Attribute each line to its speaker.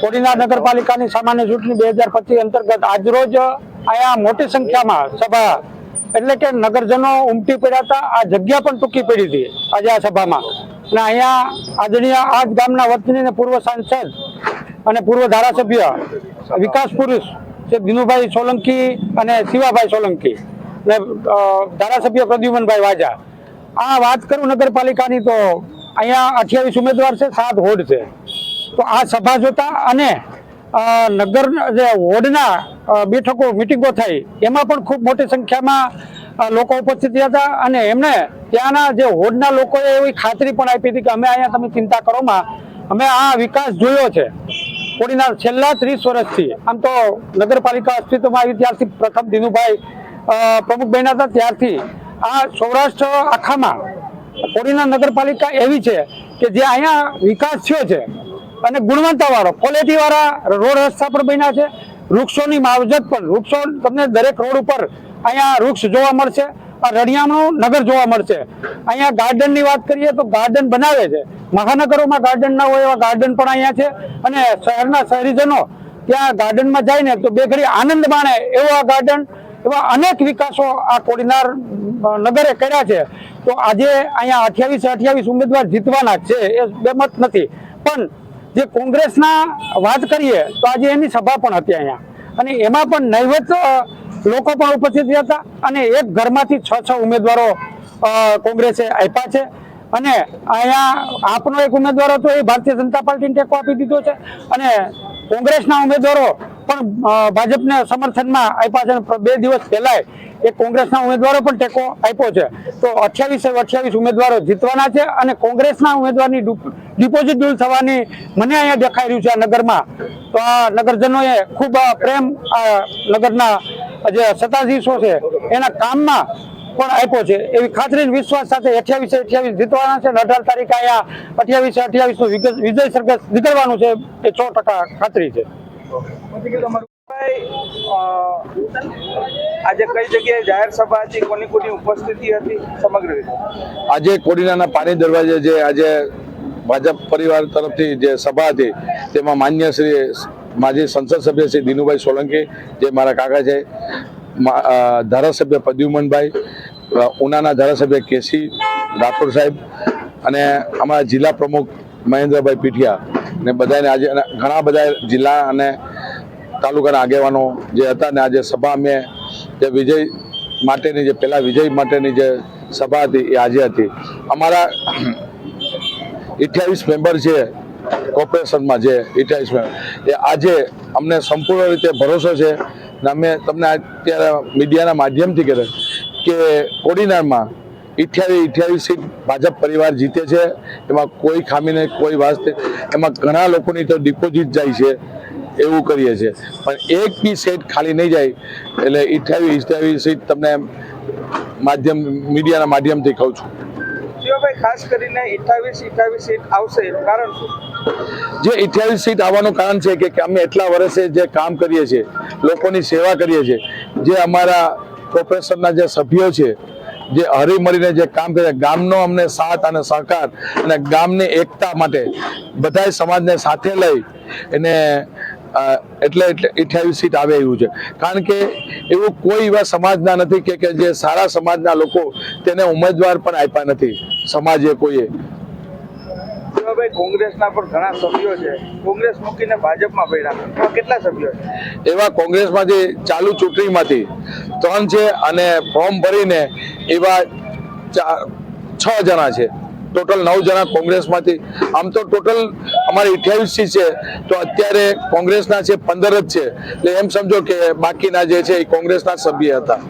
Speaker 1: કોડીનાર નગરપાલિકાની સામાન્ય ચૂંટણી 2025 અંતર્ગત આજરોજ અહીંયા મોટી સંખ્યામાં સભા એટલે કે નગરજનો ઉમટી પડ્યા હતા। આ જગ્યા પણ ટૂંકી પડી હતી આજે આ સભામાં, અને અહીંયા આદરણીય આ ગામના વતની અને પૂર્વ સાંસદ અને પૂર્વ ધારાસભ્ય વિકાસ પુરુષ છે દિનુભાઈ સોલંકી અને શિવાભાઈ સોલંકી અને ધારાસભ્ય પ્રદ્યુમનભાઈ વાજા। આ વાત કરું નગરપાલિકાની તો અહીંયા 28 ઉમેદવાર છે, 7 વોર્ડ છે। તો આ સભા જોતા અને નગર જે વોર્ડના બેઠકો મિટિંગો થઈ એમાં પણ ખૂબ મોટી સંખ્યામાં લોકો ઉપસ્થિત હતા, અને એમને ત્યાંના જે વોર્ડના લોકોએ એવી ખાતરી પણ આપી હતી કે અમે અહીંયા તમે ચિંતા કરોમાં અમે આ વિકાસ જોયો છે કોડીનાર છેલ્લા 30 વર્ષથી। આમ તો નગરપાલિકા અસ્તિત્વમાં આવી ત્યારથી પ્રથમ દિનુભાઈ પ્રમુખ બન્યા હતા ત્યારથી આ સૌરાષ્ટ્ર આખામાં કોડીનાર નગરપાલિકા એવી છે કે જે અહીંયા વિકાસ થયો છે અને ગુણવત્તાવાળો ક્વોલિટીવાળા રોડ રસ્તા પણ બન્યા છે, વૃક્ષોની માવજત પણ, વૃક્ષો તમને દરેક રોડ ઉપર અહીંયા વૃક્ષ જોવા મળશે, રળિયામણું નગર જોવા મળશે। અહીંયા ગાર્ડનની વાત કરીએ તો ગાર્ડન બનાવે છે, મહાનગરોમાં ગાર્ડન ના હોય એવા ગાર્ડન પણ અહીંયા છે, અને શહેરના શહેરીજનો ત્યાં ગાર્ડનમાં જઈને તો બે ઘડી આનંદ માણે એવો આ ગાર્ડન, એવા અનેક વિકાસો આ કોડીનાર નગરે કર્યા છે। તો આજે અહીંયા 28 ઉમેદવાર જીતવાના છે એ બેમત નથી, પણ જે કોંગ્રેસના વાત કરીએ તો આજે એની સભા પણ હતી અહીંયા, અને એમાં પણ નહીવત લોકો પણ ઉપસ્થિત હતા, અને એક ઘરમાંથી 6 ઉમેદવારો કોંગ્રેસે આપ્યા છે, અને અહીંયા આપનો એક ઉમેદવાર હતો એ ભારતીય જનતા પાર્ટીને ટેકો આપી દીધો છે, અને કોંગ્રેસના ઉમેદવારો પણ ભાજપને સમર્થનમાં આપ્યા છે। 2 દિવસ પહેલા એક કોંગ્રેસના ઉમેદવારો પણ ટેકો આપ્યો છે। તો 28 ઉમેદવારો જીતવાના છે, અને કોંગ્રેસના ઉમેદવારની ડિપોઝિટ દૂર થવાની મને અહીંયા દેખાઈ રહ્યું છે આ નગરમાં। તો આ નગરજનોએ ખૂબ પ્રેમ આ નગરના જે સત્તાધીશો છે એના કામમાં પણ આપ્યો છે એવી ખાતરી વિશ્વાસ સાથે 28 જીતવાના છે, અને 18 તારીખે અહીંયા 28 નું વિજય સરઘસ નીકળવાનું છે એ 100% ખાતરી છે।
Speaker 2: આજે કઈ જગ્યાએ જાહેર સભા હતી, કોની કોની ઉપસ્થિતિ હતી સમગ્ર રીતે?
Speaker 3: આજે કોડીનારના પાણી દરવાજે જે આજે ભાજપ પરિવાર તરફથી જે સભા હતી તેમાં માન્ય શ્રી માજી સંસદ સભ્ય શ્રી દિનુભાઈ સોલંકી જે મારા કાકા છે, ધારાસભ્ય પ્રદ્યુમનભાઈ, ઉનાના ધારાસભ્ય કેસી રાઠોડ સાહેબ, અને અમારા જિલ્લા પ્રમુખ મહેન્દ્રભાઈ પીઠિયા, ને બધાને આજે ઘણા બધા જિલ્લા અને તાલુકાના આગેવાનો જે હતા, ને આજે સભા અમે જે વિજય માટેની જે પહેલા વિજય માટેની જે સભા હતી એ આજે હતી। અમારા 28 મેમ્બર છે કોર્પોરેશનમાં, જે 28 મેમ્બર એ આજે અમને સંપૂર્ણ રીતે ભરોસો છે, ને અમે તમને અત્યારે મીડિયાના માધ્યમથી કહે કે કોડીનારમાં 28 સીટ ભાજપ પરિવાર જીતે છે, એમાં કોઈ ખામી નહીં, કોઈ વાસ્તે એમાં ઘણા લોકોની તો ડિપોઝિટ જાય છે એવું કરીએ છીએ, પણ એક બી સીટ ખાલી નહીં જાય। એટલે 28 સીટ તમને મીડિયાના માધ્યમથી કહું છું।
Speaker 2: શિવાભાઈ, ખાસ કરીને 28 સીટ આવશે, કારણ શું?
Speaker 3: જે 28 સીટ આવવાનું કારણ છે કે અમે એટલા વર્ષે જે કામ કરીએ છીએ, લોકોની સેવા કરીએ છીએ, જે અમારા કોર્પોરેશનના જે સભ્યો છે જે હળીમળીને જે કામ કરે, ગામનો અમને સાથ અને સહકાર અને ગામની એકતા માટે બધા સમાજને સાથે લઈ એને એટલે 28 સીટ આવે એવું છે। કારણ કે એવું કોઈ એવા સમાજના નથી કે જે સારા સમાજના લોકો તેને ઉમેદવાર પણ આપ્યા નથી સમાજે કોઈએ।
Speaker 2: શિવાભાઈ, કોંગ્રેસના પણ ઘણા સભ્યો છે, કોંગ્રેસ મૂકીને ભાજપમાં પડ્યા, કેટલા સભ્યો છે?
Speaker 3: એવા કોંગ્રેસમાંથી ચાલુ ચૂંટણીમાંથી 3 છે, અને ફોર્મ ભરીને એવા 6 જણા છે, ટોટલ 9 જણા કોંગ્રેસમાંથી। આમ તો ટોટલ અમારી 28 સીટ છે, તો અત્યારે કોંગ્રેસના છે 15 જ છે, એટલે એમ સમજો કે બાકીના જે છે એ કોંગ્રેસના સભ્ય હતા।